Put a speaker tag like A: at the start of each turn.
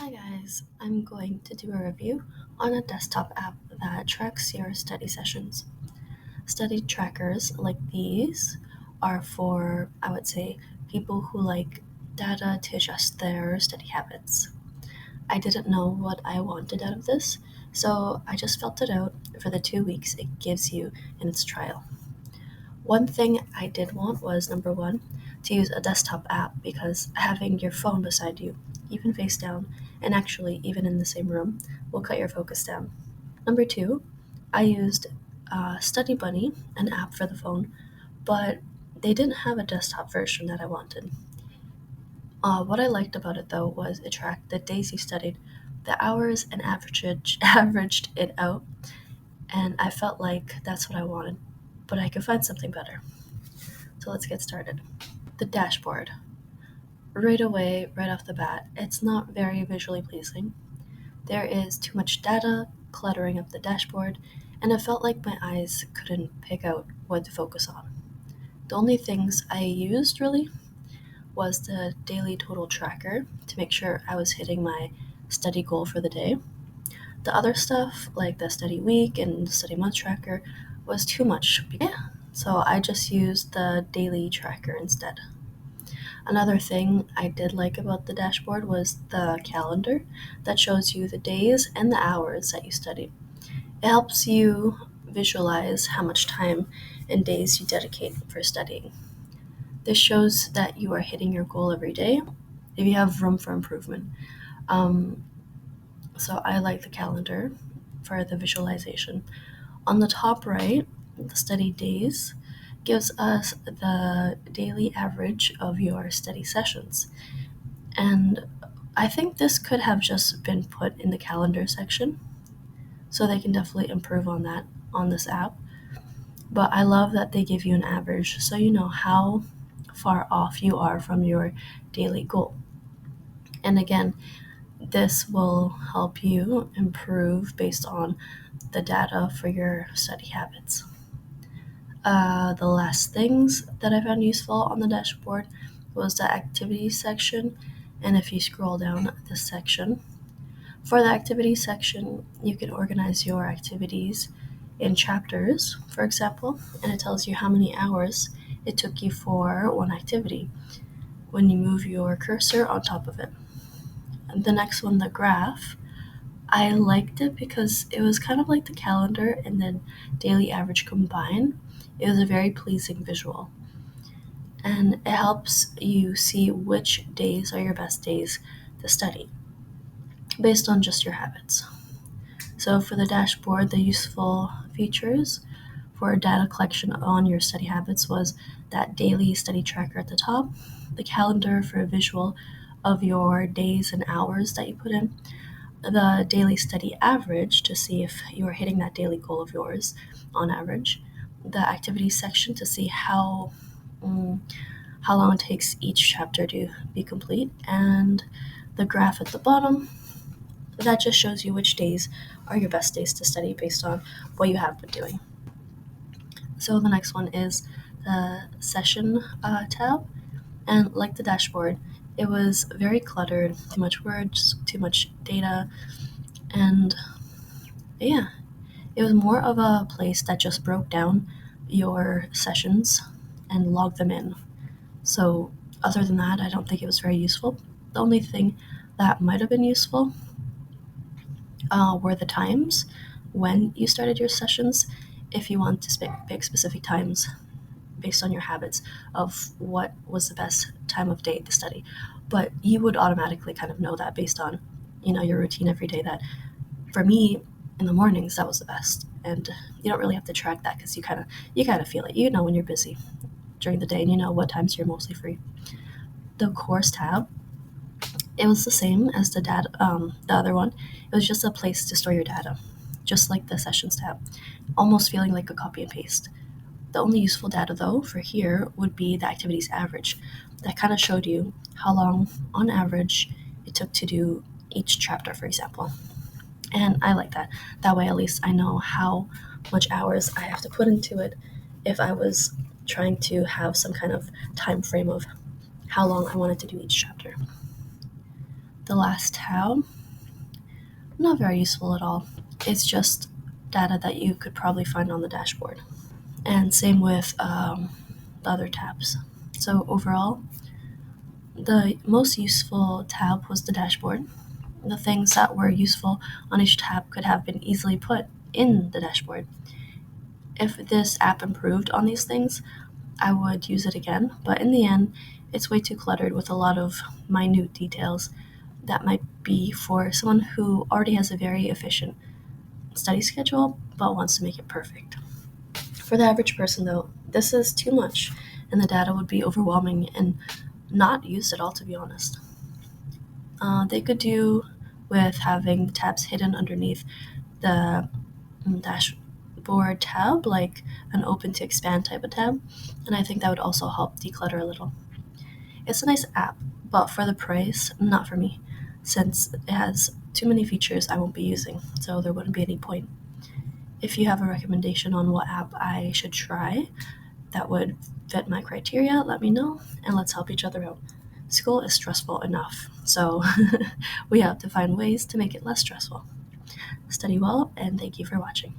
A: Hi guys, I'm going to do a review on a desktop app that tracks your study sessions. Study trackers like these are for, I would say, people who like data to adjust their study habits. I didn't know what I wanted out of this, so I just felt it out for the 2 weeks it gives you in its trial. One thing I did want was number one, to use a desktop app because having your phone beside you, even face down, and actually even in the same room, will cut your focus down. Number two, I used Study Bunny, an app for the phone, but they didn't have a desktop version that I wanted. What I liked about it though was it tracked the days you studied, the hours, and averaged it out, and I felt like that's what I wanted, but I could find something better. So let's get started. The dashboard. Right away, right off the bat, it's not very visually pleasing. There is too much data cluttering up the dashboard, and it felt like my eyes couldn't pick out what to focus on. The only things I used really was the daily total tracker to make sure I was hitting my study goal for the day. The other stuff, like the study week and study month tracker, was too much. Yeah, so I just used the daily tracker instead. Another thing I did like about the dashboard was the calendar that shows you the days and the hours that you studied. It helps you visualize how much time and days you dedicate for studying. This shows that you are hitting your goal every day if you have room for improvement. Um, so I like the calendar for the visualization. On the top right, the study days gives us the daily average of your study sessions. And I think this could have just been put in the calendar section, so they can definitely improve on that on this app. But I love that they give you an average so you know how far off you are from your daily goal. And again, this will help you improve based on the data for your study habits. The last things that I found useful on the dashboard was the activities section. And if you scroll down this section, for the activities section, you can organize your activities in chapters, for example, and it tells you how many hours it took you for one activity when you move your cursor on top of it. And the next one, the graph, I liked it because it was kind of like the calendar and then daily average combined. It was a very pleasing visual. And it helps you see which days are your best days to study based on just your habits. So for the dashboard, the useful features for data collection on your study habits was that daily study tracker at the top, the calendar for a visual of your days and hours that you put in, the daily study average to see if you are hitting that daily goal of yours on average, the activities section to see mm, how long it takes each chapter to be complete, and the graph at the bottom that just shows you which days are your best days to study based on what you have been doing. So the next one is the session tab, and like the dashboard, it was very cluttered, too much words, too much data, and yeah, it was more of a place that just broke down your sessions and logged them in. So other than that, I don't think it was very useful. The only thing that might have been useful were the times when you started your sessions, if you want to pick specific times based on your habits of what was the best time of day to study. But you would automatically kind of know that based on, your routine every day, that for me in the mornings that was the best. And you don't really have to track that because you kind of feel it. You know when you're busy during the day and you know what times you're mostly free. The course tab, it was the same as the other one. It was just a place to store your data, just like the sessions tab, almost feeling like a copy and paste. The only useful data though for here would be the activities average. That kind of showed you how long on average it took to do each chapter, for example. And I like that. That way at least I know how much hours I have to put into it if I was trying to have some kind of time frame of how long I wanted to do each chapter. The last tab, not very useful at all. It's just data that you could probably find on the dashboard. And same with the other tabs. So overall, the most useful tab was the dashboard. The things that were useful on each tab could have been easily put in the dashboard. If this app improved on these things, I would use it again, but in the end, it's way too cluttered with a lot of minute details that might be for someone who already has a very efficient study schedule but wants to make it perfect. For the average person, though, this is too much, and the data would be overwhelming and not used at all, to be honest. They could do with having the tabs hidden underneath the dashboard tab, like an open to expand type of tab, and I think that would also help declutter a little. It's a nice app, but for the price, not for me, since it has too many features I won't be using, so there wouldn't be any point. If you have a recommendation on what app I should try that would fit my criteria, let me know and let's help each other out. School is stressful enough, so we have to find ways to make it less stressful. Study well, and thank you for watching.